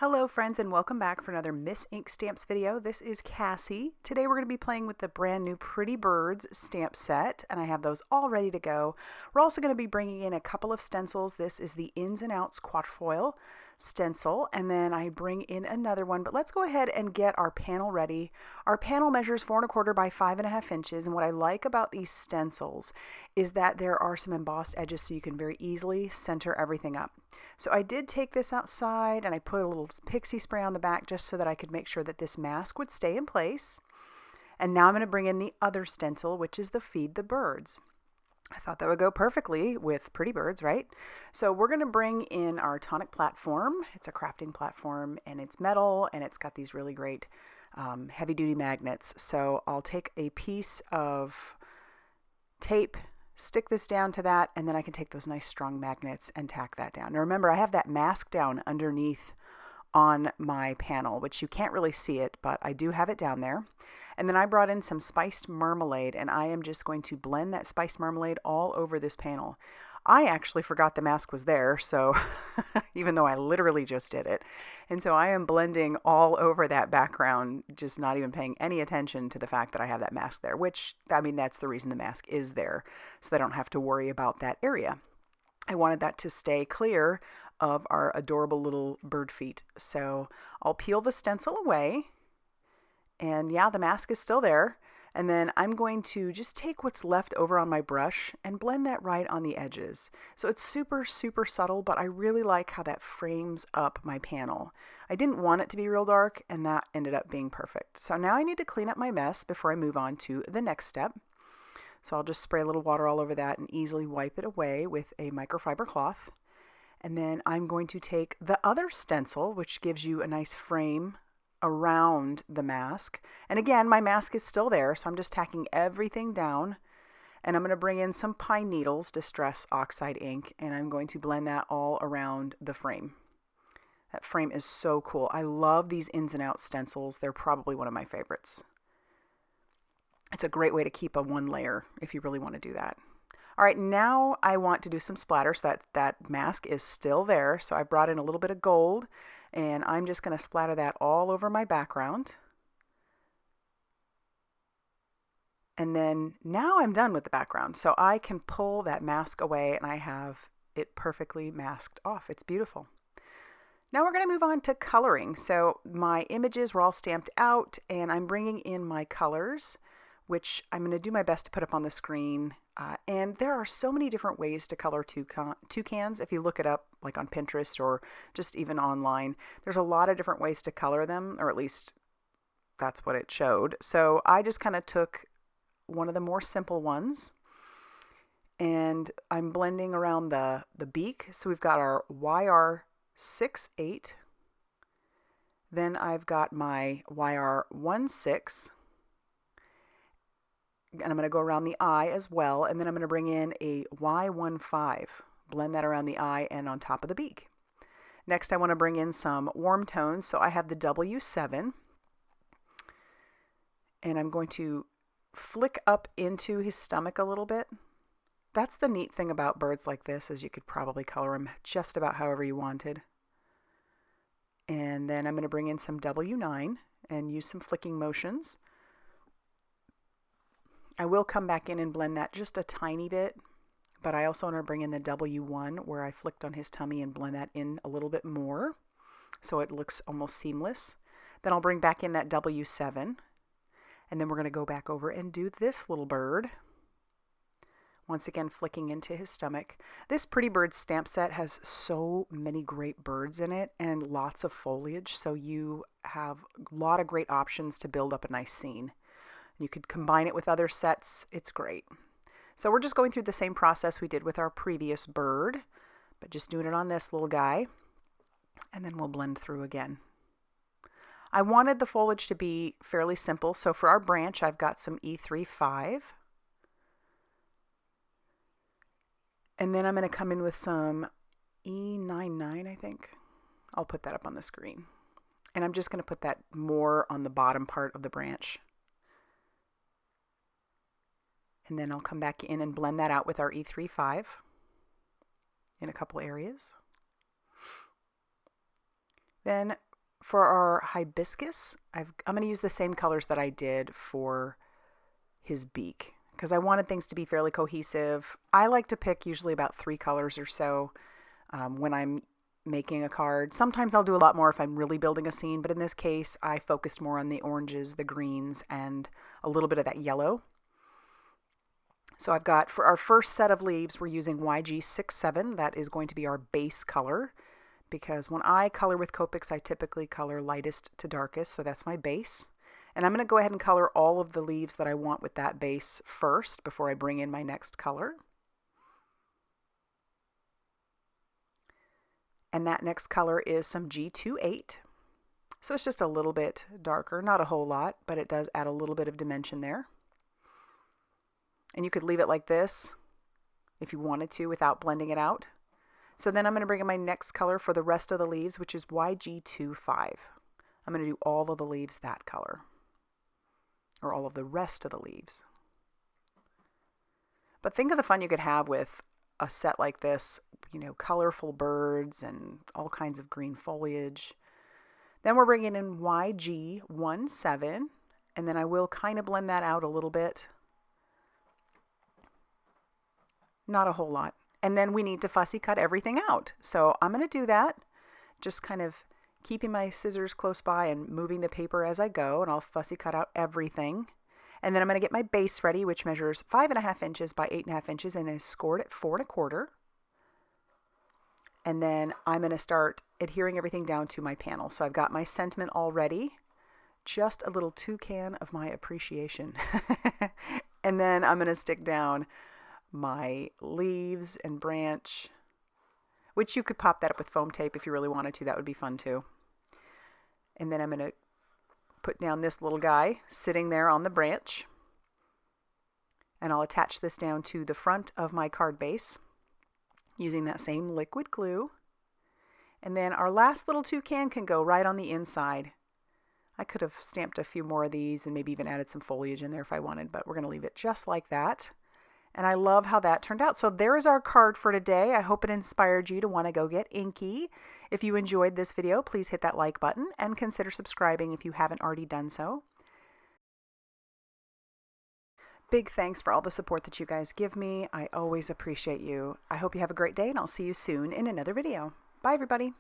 Hello friends and welcome back for another Miss Ink Stamps video. This is Cassie. Today we're going to be playing with the brand new Pretty Birds stamp set, and I have those all ready to go. We're also going to be bringing in a couple of stencils. This is the Ins and Outs Quatrefoil stencil, and then I bring in another one, but let's go ahead and get our panel ready. Our panel measures 4 1/4 by 5.5 inches, and what I like about these stencils is that there are some embossed edges so you can very easily center everything up. So I did take this outside and I put a little PIXIE spray on the back just so that I could make sure that this mask would stay in place. And now I'm going to bring in the other stencil, which is the Feed the Birds. I thought that would go perfectly with Pretty Birds, right? So we're going to bring in our Tonic platform. It's a crafting platform and it's metal and it's got these really great heavy duty magnets. So I'll take a piece of tape, stick this down to that, and then I can take those nice strong magnets and tack that down. Now remember, I have that mask down underneath on my panel, which you can't really see it, but I do have it down there. And then I brought in some spiced marmalade, and I am just going to blend that spiced marmalade all over this panel. I actually forgot the mask was there, so even though I literally just did it. And so I am blending all over that background, just not even paying any attention to the fact that I have that mask there, which, I mean, that's the reason the mask is there, so I don't have to worry about that area. I wanted that to stay clear of our adorable little bird feet. So I'll peel the stencil away, and yeah, the mask is still there. And then I'm going to just take what's left over on my brush and blend that right on the edges. So it's super, super subtle, but I really like how that frames up my panel. I didn't want it to be real dark, and that ended up being perfect. So now I need to clean up my mess before I move on to the next step. So I'll just spray a little water all over that and easily wipe it away with a microfiber cloth. And then I'm going to take the other stencil, which gives you a nice frame around the mask. And again, my mask is still there, so I'm just tacking everything down. And I'm going to bring in some pine needles, Distress Oxide ink, and I'm going to blend that all around the frame. That frame is so cool. I love these Ins and Outs stencils. They're probably one of my favorites. It's a great way to keep a one layer if you really want to do that. All right, now I want to do some splatter, so that mask is still there. So I brought in a little bit of gold, and I'm just going to splatter that all over my background. And then now I'm done with the background, so I can pull that mask away and I have it perfectly masked off. It's beautiful. Now we're going to move on to coloring. So my images were all stamped out, and I'm bringing in my colors, which I'm going to do my best to put up on the screen. And there are so many different ways to color toucans. If you look it up like on Pinterest or just even online, there's a lot of different ways to color them, or at least that's what it showed. So I just kind of took one of the more simple ones, and I'm blending around the beak. So we've got our YR68. Then I've got my YR16. And I'm going to go around the eye as well, and then I'm going to bring in a Y15, blend that around the eye and on top of the beak. Next, I want to bring in some warm tones, so I have the W7, and I'm going to flick up into his stomach a little bit. That's the neat thing about birds like this, is you could probably color them just about however you wanted. And then I'm going to bring in some W9 and use some flicking motions. I will come back in and blend that just a tiny bit, but I also want to bring in the W1 where I flicked on his tummy and blend that in a little bit more so it looks almost seamless. Then I'll bring back in that W7, and then we're going to go back over and do this little bird. Once again, flicking into his stomach. This Pretty Bird stamp set has so many great birds in it and lots of foliage, so you have a lot of great options to build up a nice scene. You could combine it with other sets. It's great. So we're just going through the same process we did with our previous bird, but just doing it on this little guy, and then we'll blend through again. I wanted the foliage to be fairly simple, so for our branch, I've got some E35. And then I'm going to come in with some E99, I think. I'll put that up on the screen. And I'm just going to put that more on the bottom part of the branch. And then I'll come back in and blend that out with our E35 in a couple areas. Then For our Hibiscus, I'm going to use the same colors that I did for his beak because I wanted things to be fairly cohesive. I like to pick usually about 3 colors or so when I'm making a card. Sometimes I'll do a lot more if I'm really building a scene, but in this case I focused more on the oranges, the greens, and a little bit of that yellow. So I've got, for our first set of leaves, we're using YG67. That is going to be our base color, because when I color with Copics, I typically color lightest to darkest, so that's my base. And I'm going to go ahead and color all of the leaves that I want with that base first before I bring in my next color. And that next color is some G28. So it's just a little bit darker, not a whole lot, but it does add a little bit of dimension there. And you could leave it like this if you wanted to without blending it out. So then I'm going to bring in my next color for the rest of the leaves, which is YG25. I'm going to do all of the leaves that color, or all of the rest of the leaves. But think of the fun you could have with a set like this, you know, colorful birds and all kinds of green foliage. Then we're bringing in YG17, and then I will kind of blend that out a little bit. Not a whole lot. And then we need to fussy cut everything out. So I'm going to do that, just kind of keeping my scissors close by and moving the paper as I go, and I'll fussy cut out everything. And then I'm going to get my base ready, which measures 5.5 inches by 8.5 inches and is scored at 4.25. And then I'm going to start adhering everything down to my panel. So I've got my sentiment all ready, just a little toucan of my appreciation. And then I'm going to stick down my leaves and branch, which you could pop that up with foam tape if you really wanted to. That would be fun too. And then I'm going to put down this little guy sitting there on the branch, and I'll attach this down to the front of my card base using that same liquid glue. And then our last little toucan can go right on the inside. I could have stamped a few more of these and maybe even added some foliage in there if I wanted, but we're going to leave it just like that. And I love how that turned out. So there is our card for today. I hope it inspired you to want to go get inky. If you enjoyed this video, please hit that like button and consider subscribing if you haven't already done so. Big thanks for all the support that you guys give me. I always appreciate you. I hope you have a great day, and I'll see you soon in another video. Bye, everybody.